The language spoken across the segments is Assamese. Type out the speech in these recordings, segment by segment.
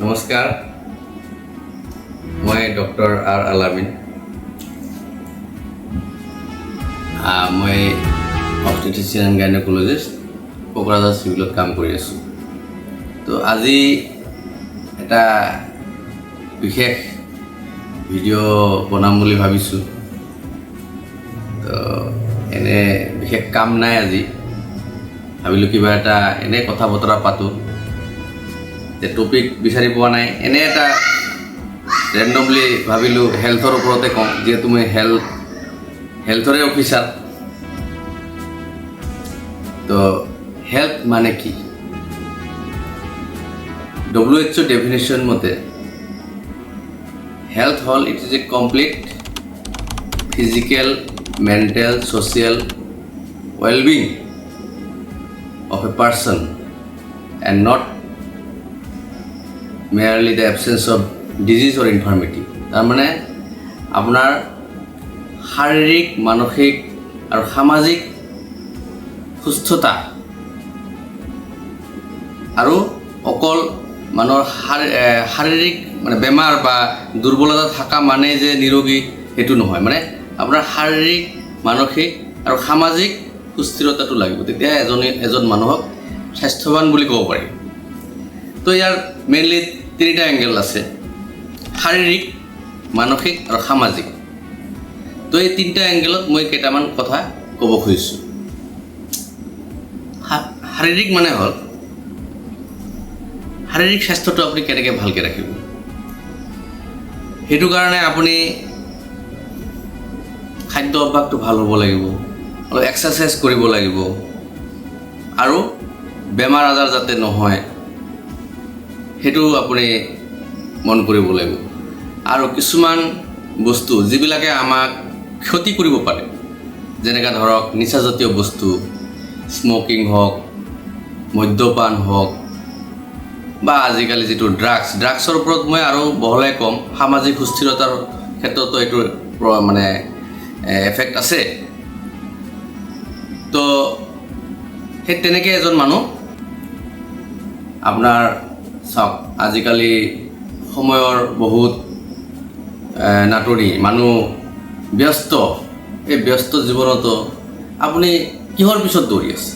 নমস্কাৰ, মই ডক্টৰ আৰ আলামিন। মই অবষ্টেট্ৰিচিয়ান এণ্ড গাইনকলজিষ্ট, কোকৰাঝাৰ চিভিলত কাম কৰি আছোঁ। তো আজি এটা বিশেষ ভিডিঅ' বনাম বুলি ভাবিছোঁ। তো এনে বিশেষ কাম নাই, আজি ভাবিলোঁ কিবা এটা এনে কথা বতৰা পাতোঁ। যে টপিক বিচাৰি পোৱা নাই, এনে এটা ৰেণ্ডমলি ভাবিলোঁ হেল্থৰ ওপৰতে কওঁ, যিহেতু মই হেল্থৰে অফিচাৰ। তো হেল্থ মানে কি? WHO ডেফিনেশ্যন মতে হেল্থ হ'ল it is a complete physical, mental, social well-being of a person and not merely the absence of disease or infirmity। তাৰমানে আপোনাৰ শাৰীৰিক, মানসিক আৰু সামাজিক সুস্থতা আৰু অকল মানুহৰ শাৰীৰিক মানে বেমাৰ বা দুৰ্বলতা থকা মানে যে নিৰোগী সেইটো নহয়। মানে আপোনাৰ শাৰীৰিক, মানসিক আৰু সামাজিক সুস্থিৰতাটো লাগিব, তেতিয়া এজন মানুহক স্বাস্থ্যৱান বুলি ক'ব পাৰি। তো ইয়াৰ মেইনলি তিনিটা এংগেল আছে: শাৰীৰিক, মানসিক আৰু সামাজিক। তো এই তিনিটা এংগেলত মই কেইটামান কথা ক'ব খুজিছোঁ। শাৰীৰিক মানে হ'ল শাৰীৰিক স্বাস্থ্যটো আপুনি কেনেকৈ ভালকৈ ৰাখিব। সেইটো কাৰণে আপুনি খাদ্য অভ্যাসটো ভাল হ'ব লাগিব, অলপ এক্সাৰচাইজ কৰিব লাগিব, আৰু বেমাৰ আজাৰ যাতে নহয় সেইটো আপুনি মন কৰিব লাগিব। আৰু কিছুমান বস্তু যিবিলাকে আমাক ক্ষতি কৰিব পাৰে, যেনেকৈ ধৰক নিচাজাতীয় বস্তু, স্মকিং হওক, মদ্যপান হওক, বা আজিকালি যিটো ড্ৰাগছৰ ওপৰত মই আৰু বহলাই ক'ম। সামাজিক সুস্থিৰতাৰ ক্ষেত্ৰতো এইটো মানে এফেক্ট আছে। তো সেই তেনেকৈ এজন মানুহ আপোনাৰ চাওক, আজিকালি সময়ৰ বহুত নাটনি, মানুহ ব্যস্ত। এই ব্যস্ত জীৱনতো আপুনি কিহৰ পিছত দৌৰি আছে?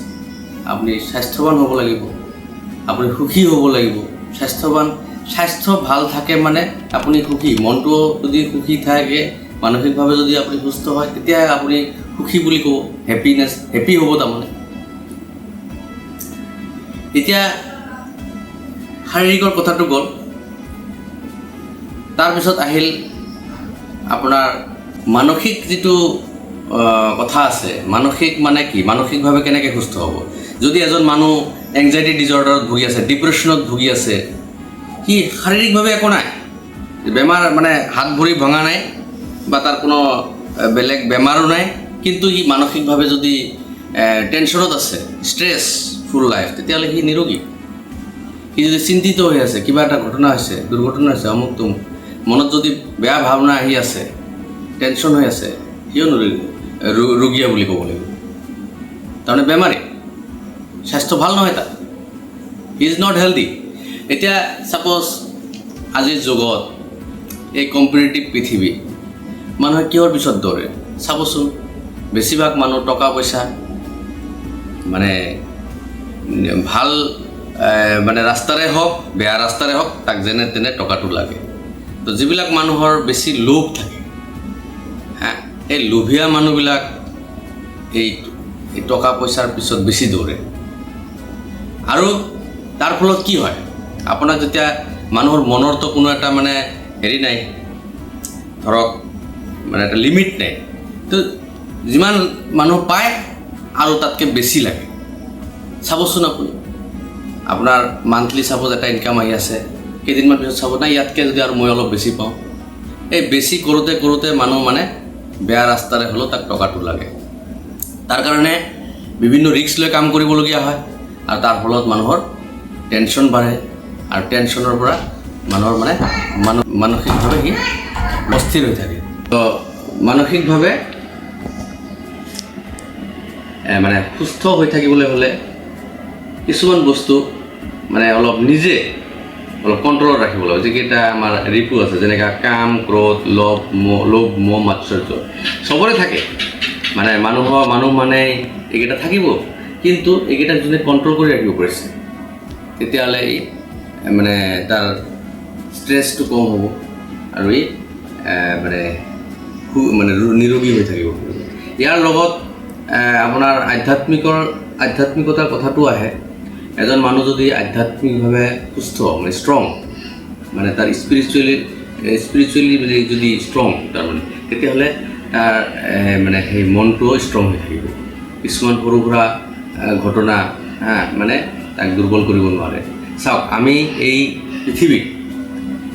আপুনি স্বাস্থ্যৱান হ'ব লাগিব, আপুনি সুখী হ'ব লাগিব। স্বাস্থ্য ভাল থাকে মানে আপুনি সুখী। মনটো যদি সুখী থাকে, মানসিকভাৱে যদি আপুনি সুস্থ হয়, তেতিয়া আপুনি সুখী বুলি ক'ব, হেপী হ'ব। তাৰমানে এতিয়া শাৰীৰিকৰ কথাটো গ'ল, তাৰপিছত আহিল আপোনাৰ মানসিক যিটো কথা আছে। মানসিক মানে কি? মানসিকভাৱে কেনেকৈ সুস্থ হ'ব? যদি এজন মানুহ এংজাইটি ডিজৰ্ডাৰত ভুগি আছে, ডিপ্ৰেশ্যনত ভুগি আছে, সি শাৰীৰিকভাৱে একো নাই, বেমাৰ মানে হাত ভৰি ভঙা নাই বা তাৰ কোনো বেলেগ বেমাৰো নাই, কিন্তু সি মানসিকভাৱে যদি টেনশ্যনত আছে, ষ্ট্ৰেছফুল লাইফ, তেতিয়াহ'লে সি নিৰোগী। সি যদি চিন্তিত হৈ আছে, কিবা এটা ঘটনা হৈছে, দুৰ্ঘটনা হৈছে, অমুক তমুক, মনত যদি বেয়া ভাৱনা আহি আছে, টেনশ্যন হৈ আছে, সিও ৰোগীয়া বুলি ক'ব লাগিব। তাৰমানে বেমাৰী, স্বাস্থ্য ভাল নহয় তাৰ, হি ইজ নট হেল্ডি। এতিয়া ছাপ'জ আজিৰ যুগত, এই কম্পিটিটিভ পৃথিৱী, মানুহে কিহৰ পিছত দৌৰে চাবচোন। বেছিভাগ মানুহ টকা পইচা, মানে ভাল মানে ৰাস্তাৰে হওক, বেয়া ৰাস্তাৰে হওক, তাক যেনে তেনে টকাটো লাগে। তো যিবিলাক মানুহৰ বেছি লোভ থাকে, এই লোভীয়া মানুহবিলাক এই টকা পইচাৰ পিছত বেছি দৌৰে। আৰু তাৰ ফলত কি হয়? আপোনাৰ যেতিয়া মানুহৰ মনৰতো কোনো এটা মানে হেৰি নাই, ধৰক মানে এটা লিমিট নাই, তো যিমান মানুহ পায় আৰু তাতকৈ বেছি লাগে। চাবচোন আপুনি, আপোনাৰ মান্থলি চাপ'জ এটা ইনকাম আহি আছে, কেইদিনমান পিছত চাব নাই ইয়াতকৈ যদি আৰু মই অলপ বেছি পাওঁ। এই বেছি কৰোঁতে মানুহ মানে বেয়া ৰাস্তাৰে হ'লেও তাক টকাটো লাগে। তাৰ কাৰণে বিভিন্ন ৰিস্ক লৈ কাম কৰিবলগীয়া হয়, আৰু তাৰ ফলত মানুহৰ টেনশ্যন বাঢ়ে, আৰু টেনশ্যনৰ পৰা মানুহৰ মানে মানসিকভাৱে সি অস্থিৰ হৈ থাকে। তো মানসিকভাৱে মানে সুস্থ হৈ থাকিবলৈ হ'লে কিছুমান বস্তু মানে অলপ নিজে অলপ কণ্ট্ৰলত ৰাখিব লাগিব। যিকেইটা আমাৰ ঋতু আছে, যেনেকৈ কাম, ক্ৰোধ, লোভ, মোহ, মাৎসৰ্য চবৰে থাকে। মানে মানুহ মানে এইকেইটা থাকিব, কিন্তু এইকেইটাক যদি কণ্ট্ৰল কৰি ৰাখিব পাৰিছে, তেতিয়াহ'লে মানে তাৰ ষ্ট্ৰেছটো কম হ'ব আৰু ই মানে নিৰোগী হৈ থাকিব। ইয়াৰ লগত আপোনাৰ আধ্যাত্মিকতাৰ কথাটো আহে। এজন মানুহ যদি আধ্যাত্মিকভাৱে সুস্থ, মানে ষ্ট্ৰং, মানে তাৰ স্পিৰিচুৱেলি যদি ষ্ট্ৰং তাৰমানে, তেতিয়াহ'লে তাৰ মানে সেই মনটোও ষ্ট্ৰং হৈ থাকিব। কিছুমান সৰু সুৰা ঘটনা মানে তাক দুৰ্বল কৰিব নোৱাৰে। চাওক, আমি এই পৃথিৱীত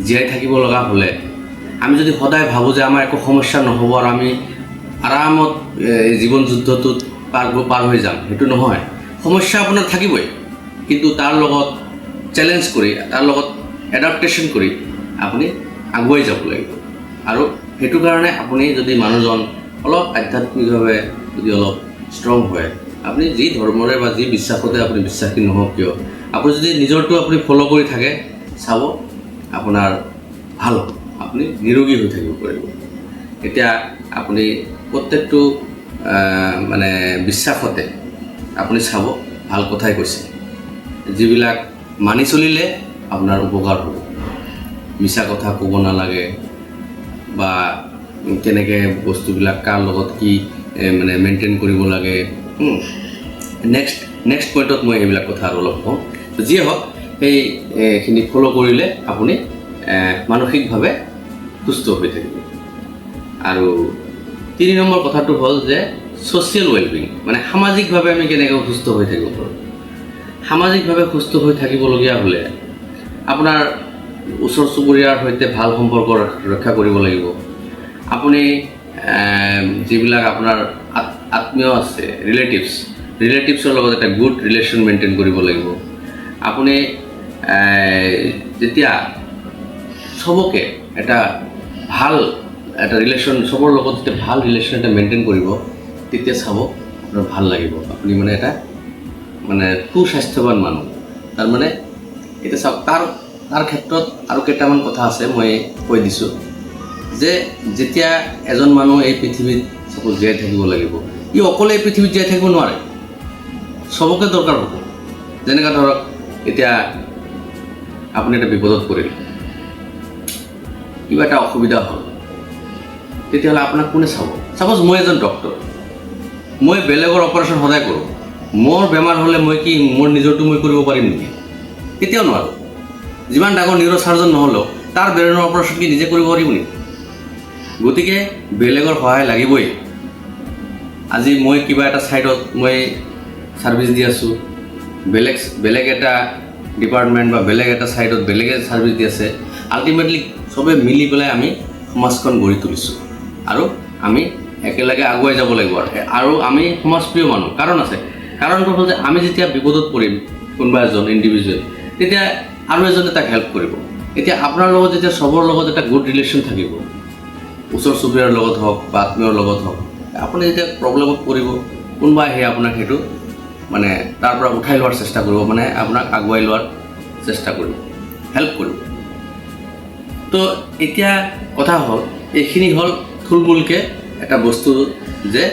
জীয়াই থাকিব লগা হ'লে আমি যদি সদায় ভাবোঁ যে আমাৰ একো সমস্যা নহ'ব আৰু আমি আৰামত জীৱন যুদ্ধটোত পাৰ হৈ যাম, সেইটো নহয়। সমস্যা আপোনাৰ থাকিবই, কিন্তু তাৰ লগত চেলেঞ্জ কৰি, তাৰ লগত এডাপ্টেশ্যন কৰি আপুনি আগুৱাই যাব লাগিব। আৰু সেইটো কাৰণে আপুনি যদি মানুহজন অলপ আধ্যাত্মিকভাৱে যদি অলপ ষ্ট্ৰং হয়, আপুনি যি ধৰ্মৰে বা যি বিশ্বাসতে আপুনি বিশ্বাসী নহওক কিয়, আপুনি যদি নিজৰটো আপুনি ফ'ল' কৰি থাকে, চাব আপোনাৰ ভাল হ'ব, আপুনি নিৰোগী হৈ থাকিব পাৰিব। এতিয়া আপুনি প্ৰত্যেকটো মানে বিশ্বাসতে আপুনি চাব ভাল কথাই কৈছে, যিবিলাক মানি চলিলে আপোনাৰ উপকাৰ হ'ব। মিছা কথা ক'ব নালাগে, বা কেনেকৈ বস্তুবিলাক কাৰ লগত কি মানে মেইনটেইন কৰিব লাগে। নেক্সট পইণ্টত মই এইবিলাক কথা আৰু অলপ কওঁ। যিয়ে হওক, সেইখিনি ফ'ল' কৰিলে আপুনি মানসিকভাৱে সুস্থ হৈ থাকিব। আৰু 3 নম্বৰ কথাটো হ'ল যে ছ'চিয়েল ৱেলবিং, মানে সামাজিকভাৱে আমি কেনেকৈ সুস্থ হৈ থাকিব পাৰোঁ। সামাজিকভাৱে সুস্থ হৈ থাকিবলগীয়া হ'লে আপোনাৰ ওচৰ চুবুৰীয়াৰ সৈতে ভাল সম্পৰ্ক ৰক্ষা কৰিব লাগিব। আপুনি যিবিলাক আপোনাৰ আত্মীয় আছে, ৰিলেটিভছৰ লগত এটা গুড ৰিলেশ্যন মেইনটেইন কৰিব লাগিব। আপুনি যেতিয়া চবকে এটা ভাল এটা ৰিলেশ্যন, চবৰ লগত যেতিয়া ভাল ৰিলেশ্যন এটা মেইনটেইন কৰিব, তেতিয়া চাব আপোনাৰ ভাল লাগিব। আপুনি মানে এটা মানে সুস্বাস্থ্যৱান মানুহ। তাৰমানে এতিয়া চাওক, তাৰ ক্ষেত্ৰত আৰু কেইটামান কথা আছে, মই কৈ দিছোঁ যে যেতিয়া এজন মানুহ এই পৃথিৱীত চাপ'জ জীয়াই থাকিব লাগিব, ই অকলে এই পৃথিৱীত জীয়াই থাকিব নোৱাৰে, চবকে দৰকাৰ হ'ব। যেনেকৈ ধৰক, এতিয়া আপুনি এটা বিপদত পৰিল, কিবা এটা অসুবিধা হ'ল, তেতিয়াহ'লে আপোনাক কোনে চাব? চাপ'জ মই এজন ডক্টৰ, মই বেলেগৰ অপাৰেশ্যন সদায় কৰোঁ, মোৰ বেমাৰ হ'লে মই কি মোৰ নিজৰটো মই কৰিব পাৰিম নেকি? কেতিয়াও নোৱাৰোঁ। যিমান ডাঙৰ নিউৰ' চাৰ্জন নহ'লেও তাৰ ব্ৰেইনৰ অপাৰেশ্যন কি নিজে কৰিব পাৰিব নেকি? গতিকে বেলেগৰ সহায় লাগিবই। আজি মই কিবা এটা ছাইডত মই ছাৰ্ভিচ দি আছোঁ, বেলেগ এটা ডিপাৰ্টমেণ্ট বা বেলেগ এটা ছাইডত বেলেগে ছাৰ্ভিচ দি আছে, আল্টিমেটলি চবে মিলি পেলাই আমি সমাজখন গঢ়ি তুলিছোঁ আৰু আমি একেলগে আগুৱাই যাব লাগিব। আৰু আমি সমাজপ্ৰিয় মানুহ, কাৰণটো হ'ল যে আমি যেতিয়া বিপদত পৰিম, কোনোবা এজন ইণ্ডিভিজুৱেল, তেতিয়া আৰু এজনে তাক হেল্প কৰিব। এতিয়া আপোনাৰ লগত যেতিয়া চবৰ লগত এটা গুড ৰিলেশ্যন থাকিব, ওচৰ চুবুৰীয়াৰ লগত হওক বা আত্মীয়ৰ লগত হওক, আপুনি যেতিয়া প্ৰব্লেমত পৰিব, কোনোবা আহি আপোনাক সেইটো মানে তাৰ পৰা উঠাই লোৱাৰ চেষ্টা কৰিব, মানে আপোনাক আগুৱাই লোৱাৰ চেষ্টা কৰিব, হেল্প কৰিব। তো এতিয়া কথা হ'ল, এইখিনি হ'ল থুলমূলকৈ এটা বস্তু যে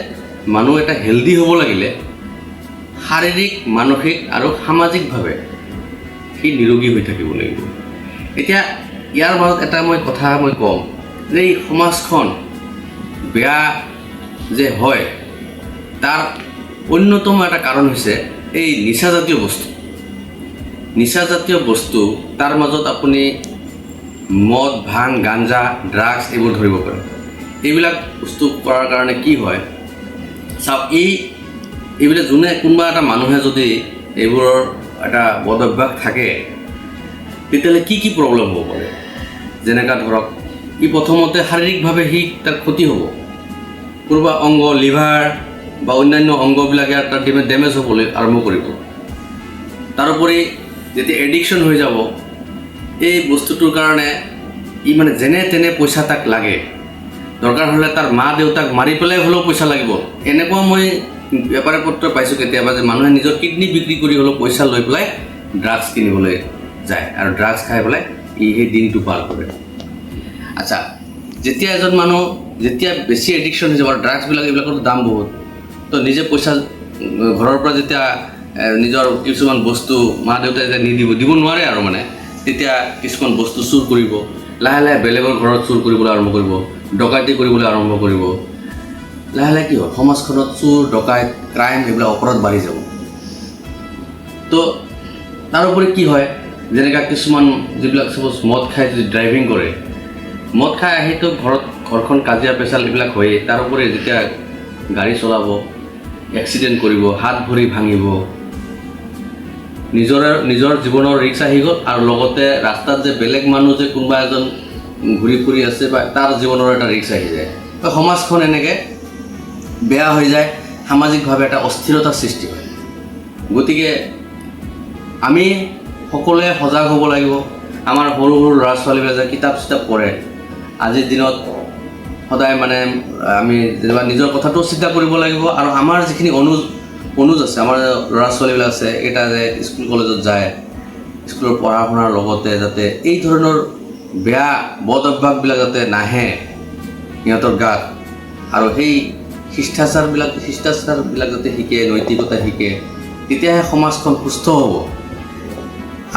মানুহ এটা হেল্ডি হ'ব লাগিলে শাৰীৰিক, মানসিক আৰু সামাজিকভাৱে সি নিৰোগী হৈ থাকিব লাগিব। এতিয়া ইয়াৰ মাজত এটা কথা মই কওঁ যে এই সমাজখন বেয়া যে হয়, তাৰ অন্যতম এটা কাৰণ হৈছে এই নিচাজাতীয় বস্তু। তাৰ মাজত আপুনি মদ, ভাং, গাঞ্জা, ড্ৰাগছ এইবোৰ ধৰিব পাৰে। এইবিলাক বস্তু কৰাৰ কাৰণে কি হয়, চাওক, এইবিলাক কোনোবা এটা মানুহে যদি এইবোৰৰ এটা বদ অভ্যাস থাকে, তেতিয়াহ'লে কি প্ৰব্লেম হ'ব পাৰে। যেনেকৈ ধৰক, প্ৰথমতে শাৰীৰিকভাৱে তাৰ ক্ষতি হ'ব, কোনোবা অংগ, লিভাৰ বা অন্যান্য অংগবিলাকে তাৰ ডেমেজ হ'বলৈ আৰম্ভ কৰিব। তাৰোপৰি যেতিয়া এডিকশ্যন হৈ যাব, এই বস্তুটোৰ কাৰণে মানে যেনে তেনে পইচা তাক লাগে, দৰকাৰ হ'লে তাৰ মা দেউতাক মাৰি পেলাই হ'লেও পইচা লাগিব। এনেকুৱা মই পেপাৰে পত্ৰ পাইছোঁ কেতিয়াবা, যে মানুহে নিজৰ কিডনী বিক্ৰী কৰি হ'লেও পইচা লৈ পেলাই ড্ৰাগছ কিনিবলৈ যায় আৰু ড্ৰাগছ খাই পেলাই ই সেই দিনটো পাৰ কৰে। আচ্ছা, যেতিয়া এজন মানুহ যেতিয়া বেছি এডিকশ্যন হৈ যাব আৰু ড্ৰাগছবিলাক এইবিলাকৰ দাম বহুত, তো নিজে পইচা ঘৰৰ পৰা যেতিয়া নিজৰ কিছুমান বস্তু মা দেউতাই যে দিব নোৱাৰে আৰু মানে, তেতিয়া কিছুমান বস্তু চুৰ কৰিব, লাহে লাহে বেলেগৰ ঘৰত চুৰ কৰিবলৈ আৰম্ভ কৰিব, ডকাইতি কৰিবলৈ আৰম্ভ কৰিব। লাহে লাহে কি হয়, সমাজখনত চুৰ ডকাইত ক্ৰাইম এইবিলাক অপৰাধ বাঢ়ি যাব। তো তাৰোপৰি কি হয়, যেনেকৈ কিছুমান যিবিলাক চাপ'জ মদ খাই যদি ড্ৰাইভিং কৰে, মদ খাই আহিতো ঘৰখন কাজিয়া পেচাল এইবিলাক হয়েই, তাৰোপৰি যেতিয়া গাড়ী চলাব এক্সিডেণ্ট কৰিব, হাত ভৰি ভাঙিব, নিজৰ জীৱনৰ ৰিস্ক আহি গ'ল, আৰু লগতে ৰাস্তাত যে বেলেগ মানুহ যে কোনোবা এজন ঘূৰি ফুৰি আছে বা তাৰ জীৱনৰ এটা ৰিস্ক আহি যায়। তো সমাজখন এনেকৈ বেয়া হৈ যায়, সামাজিকভাৱে এটা অস্থিৰতাৰ সৃষ্টি হয়। গতিকে আমি সকলোৱে সজাগ হ'ব লাগিব। আমাৰ সৰু সৰু ল'ৰা ছোৱালীবিলাকে যে কিতাপ চিতাপ পঢ়ে, আজিৰ দিনত সদায় মানে আমি যেনিবা নিজৰ কথাটো চিন্তা কৰিব লাগিব, আৰু আমাৰ যিখিনি অনুজ আছে, আমাৰ ল'ৰা ছোৱালীবিলাক আছে, এটা যে স্কুল কলেজত যায়, স্কুলৰ পঢ়া শুনাৰ লগতে যাতে এই ধৰণৰ বেয়া বদ অভ্যাসবিলাক যাতে নাহে সিহঁতৰ গাত, আৰু সেই শিষ্টাচাৰবিলাক যাতে শিকে, নৈতিকতা শিকে, তেতিয়াহে সমাজখন সুস্থ হ'ব।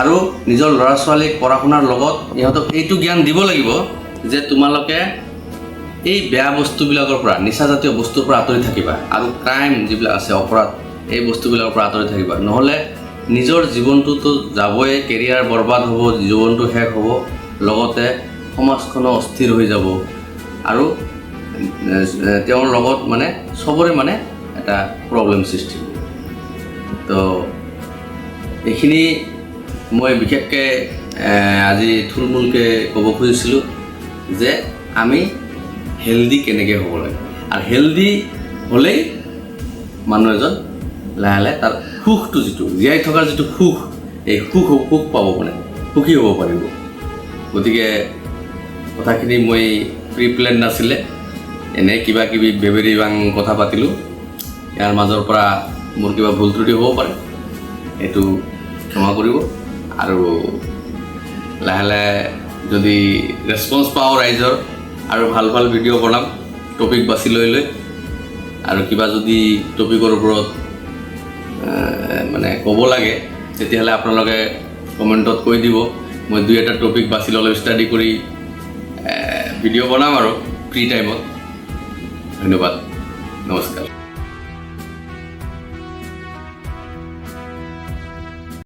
আৰু নিজৰ ল'ৰা ছোৱালীক পঢ়া শুনাৰ লগত ইহঁতক এইটো জ্ঞান দিব লাগিব যে তোমালোকে এই বেয়া বস্তুবিলাকৰ পৰা, নিচাজাতীয় বস্তুৰ পৰা আঁতৰি থাকিবা, আৰু ক্ৰাইম যিবিলাক আছে অপৰাধ, এই বস্তুবিলাকৰ পৰা আঁতৰি থাকিবা। নহ'লে নিজৰ জীৱনটোতো যাবই, কেৰিয়াৰ বৰবাদ হ'ব, জীৱনটো শেষ হ'ব, লগতে সমাজখনো অস্থিৰ হৈ যাব, আৰু তেওঁৰ লগত মানে চবৰে মানে এটা প্ৰব্লেম সৃষ্টি হ'ব। তো এইখিনি মই বিশেষকৈ আজি থুলমূলকৈ ক'ব খুজিছিলোঁ যে আমি হেল্ডি কেনেকৈ হ'ব লাগে, আৰু হেল্ডি হ'লেই মানুহ এজন লাহে লাহে তাৰ সুখটো, যিটো জীয়াই থকাৰ যিটো সুখ, এই সুখ পাব, মানে সুখী হ'ব পাৰিব। গতিকে কথাখিনি মই প্ৰি প্লেন নাছিলে, এনেই কিবা কিবি বেবেৰি বাং কথা পাতিলোঁ। ইয়াৰ মাজৰ পৰা মোৰ কিবা ভুল ত্ৰুটি হ'ব পাৰে, এইটো ক্ষমা কৰিব। আৰু লাহে লাহে যদি ৰেছপন্স পাওঁ ৰাইজৰ, আৰু ভাল ভাল ভিডিঅ' বনাম টপিক বাছি লৈ আৰু কিবা যদি টপিকৰ ওপৰত মানে ক'ব লাগে, তেতিয়াহ'লে আপোনালোকে কমেণ্টত কৈ দিব। মই 2-এটা টপিক বাছি ল'লে ষ্টাডি কৰি ভিডিঅ' বনাম আৰু ফ্ৰী টাইমত। ধন্যবাদ, নমস্কাৰ।